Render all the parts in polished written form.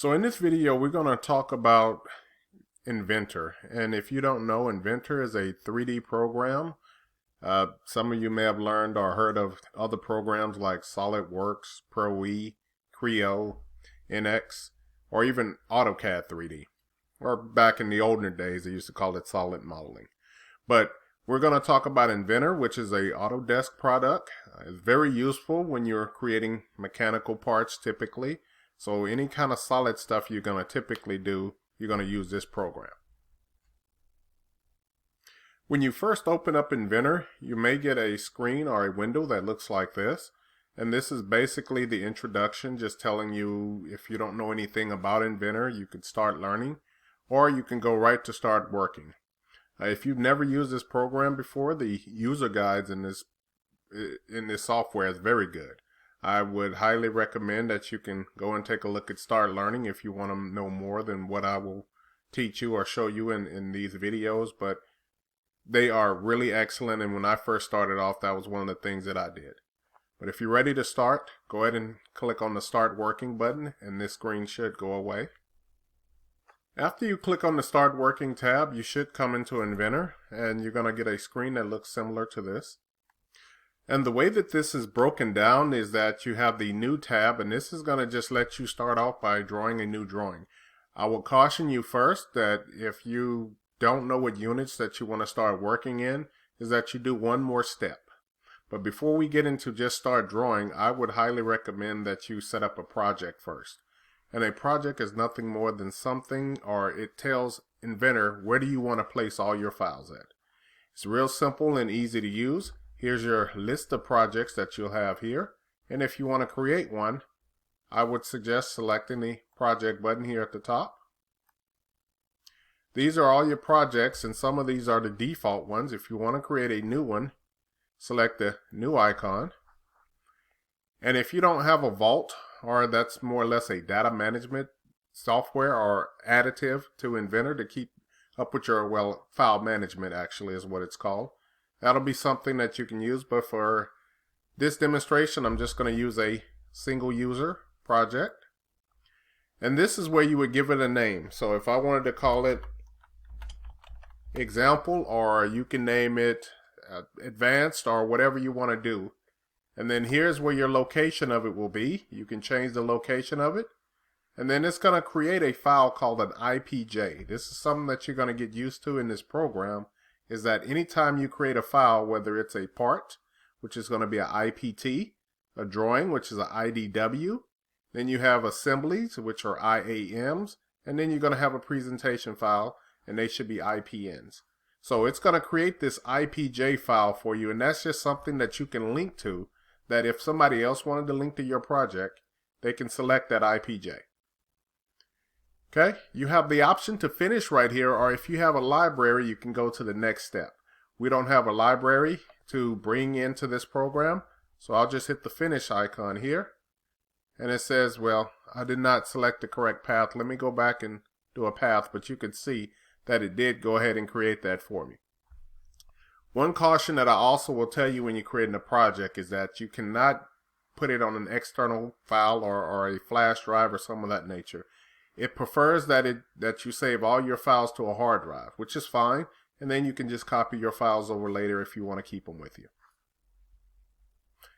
So in this video, we're going to talk about Inventor. And if you don't know, Inventor is a 3D program. Some of you may have learned or heard of other programs like SolidWorks, Pro-E, Creo, NX, or even AutoCAD 3D. Or back in the older days, they used to call it solid modeling. But we're going to talk about Inventor, which is a Autodesk product. It's very useful when you're creating mechanical parts typically. So any kind of solid stuff you're going to typically do, you're going to use this program. When you first open up Inventor, you may get a screen or a window that looks like this. And this is basically the introduction, just telling you if you don't know anything about Inventor, you can start learning, or you can go right to start working. If you've never used this program before, the user guides in this software is very good. I would highly recommend that you can go and take a look at Start Learning if you want to know more than what I will teach you or show you in these videos. But they are really excellent, and when I first started off, that was one of the things that I did. But if you're ready to start, go ahead and click on the Start Working button, and this screen should go away. After you click on the Start Working tab, you should come into Inventor, and you're going to get a screen that looks similar to this. And the way that this is broken down is that you have the New tab, and this is going to just let you start off by drawing a new drawing. I will caution you first that if you don't know what units that you want to start working in, is that you do one more step. But before we get into just start drawing, I would highly recommend that you set up a project first. And a project is nothing more than something, or it tells Inventor where do you want to place all your files at. It's real simple and easy to use. Here's your list of projects that you'll have here. And if you want to create one, I would suggest selecting the project button here at the top. These are all your projects, and some of these are the default ones. If you want to create a new one, select the new icon. And if you don't have a vault, or that's more or less a data management software or additive to Inventor to keep up with your, file management actually is what it's called. That'll be something that you can use, but for this demonstration, I'm just going to use a single user project. And this is where you would give it a name. So if I wanted to call it example, or you can name it advanced, or whatever you want to do. And then here's where your location of it will be. You can change the location of it. And then it's going to create a file called an IPJ. This is something that you're going to get used to in this program, is that anytime you create a file, whether it's a part, which is going to be an IPT, a drawing, which is an IDW, then you have assemblies, which are IAMs, and then you're going to have a presentation file, and they should be IPNs. So it's going to create this IPJ file for you, and that's just something that you can link to, that if somebody else wanted to link to your project, they can select that IPJ. Okay, you have the option to finish right here, or if you have a library, you can go to the next step. We don't have a library to bring into this program, so I'll just hit the finish icon here. And it says, well, I did not select the correct path. Let me go back and do a path, but you can see that it did go ahead and create that for me. One caution that I also will tell you when you're creating a project is that you cannot put it on an external file or a flash drive or something of that nature. It prefers that you save all your files to a hard drive, which is fine, and then you can just copy your files over later if you want to keep them with you.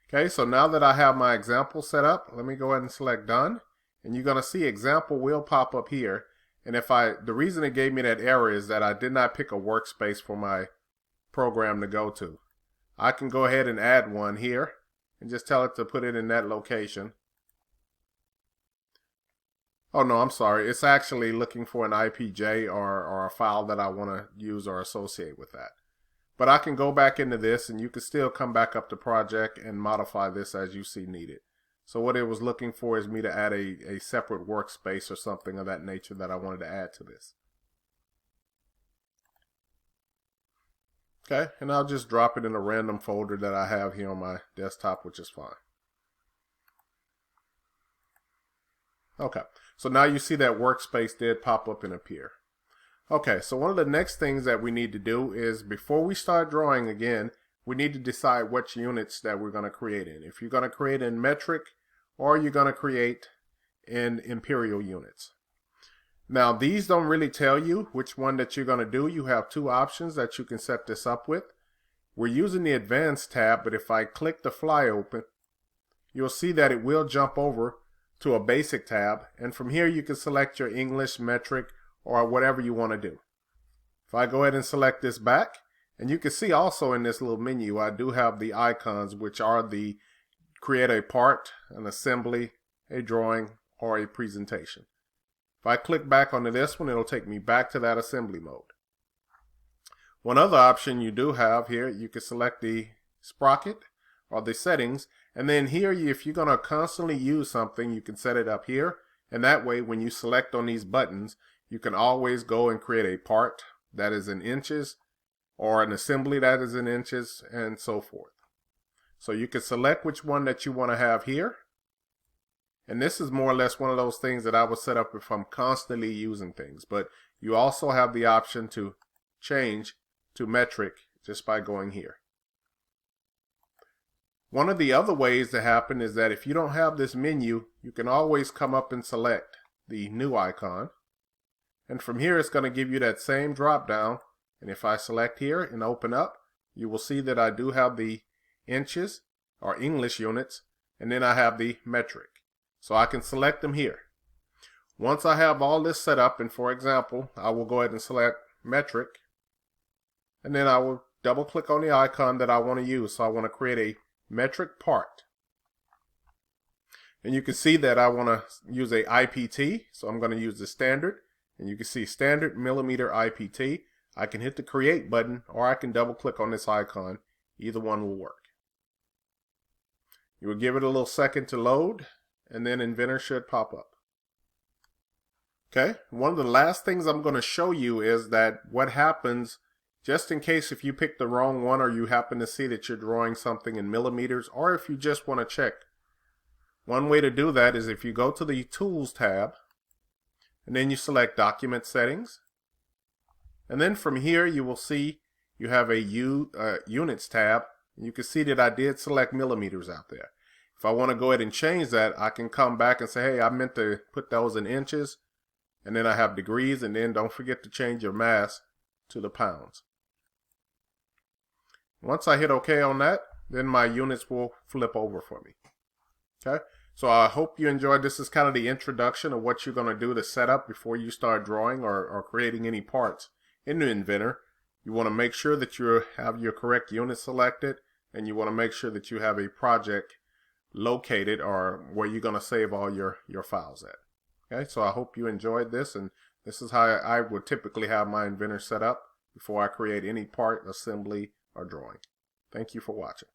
Okay, so now that I have my example set up, let me go ahead and select done, and you're going to see example will pop up here. And the reason it gave me that error is that I did not pick a workspace for my program to go to. I can go ahead and add one here and just tell it to put it in that location. Oh no, I'm sorry. It's actually looking for an IPJ or a file that I want to use or associate with that. But I can go back into this, and you can still come back up to project and modify this as you see needed. So what it was looking for is me to add a separate workspace or something of that nature that I wanted to add to this. Okay, and I'll just drop it in a random folder that I have here on my desktop, which is fine. Okay, so now you see that workspace did pop up and appear. Okay, so one of the next things that we need to do is, before we start drawing again, we need to decide which units that we're going to create in. If you're going to create in metric, or you're going to create in imperial units. Now these don't really tell you which one that you're going to do. You have two options that you can set this up with. We're using the advanced tab, but if I click the fly open, you'll see that it will jump over to a basic tab, and from here you can select your English, metric, or whatever you want to do. If I go ahead and select this back, and you can see also in this little menu I do have the icons, which are the create a part, an assembly, a drawing, or a presentation. If I click back onto this one, it'll take me back to that assembly mode. One other option you do have here, you can select the sprocket or the settings, and then here if you're going to constantly use something, you can set it up here, and that way when you select on these buttons, you can always go and create a part that is in inches or an assembly that is in inches and so forth. So you can select which one that you want to have here. And this is more or less one of those things that I would set up if I'm constantly using things. But you also have the option to change to metric just by going here. One of the other ways to happen is that if you don't have this menu, you can always come up and select the new icon. And from here it's going to give you that same drop down. And if I select here and open up, you will see that I do have the inches or English units, and then I have the metric. So I can select them here. Once I have all this set up, and for example, I will go ahead and select metric, and then I will double click on the icon that I want to use. So I want to create a metric part. And you can see that I want to use a IPT, so I'm going to use the standard, and you can see standard millimeter IPT. I can hit the create button, or I can double click on this icon. Either one will work. You will give it a little second to load, and then Inventor should pop up. Okay, one of the last things I'm going to show you is that what happens just in case if you pick the wrong one or you happen to see that you're drawing something in millimeters, or if you just want to check. One way to do that is if you go to the Tools tab, and then you select Document Settings, and then from here you will see you have a Units tab. You can see that I did select millimeters out there. If I want to go ahead and change that, I can come back and say, hey, I meant to put those in inches, and then I have degrees, and then don't forget to change your mass to the pounds. Once I hit OK on that, then my units will flip over for me. Okay, so I hope you enjoyed. This is kind of the introduction of what you're going to do to set up before you start drawing or creating any parts in the Inventor. You want to make sure that you have your correct unit selected, and you want to make sure that you have a project located or where you're going to save all your files at. Okay, so I hope you enjoyed this, and this is how I would typically have my Inventor set up before I create any part, assembly, or drawing. Thank you for watching.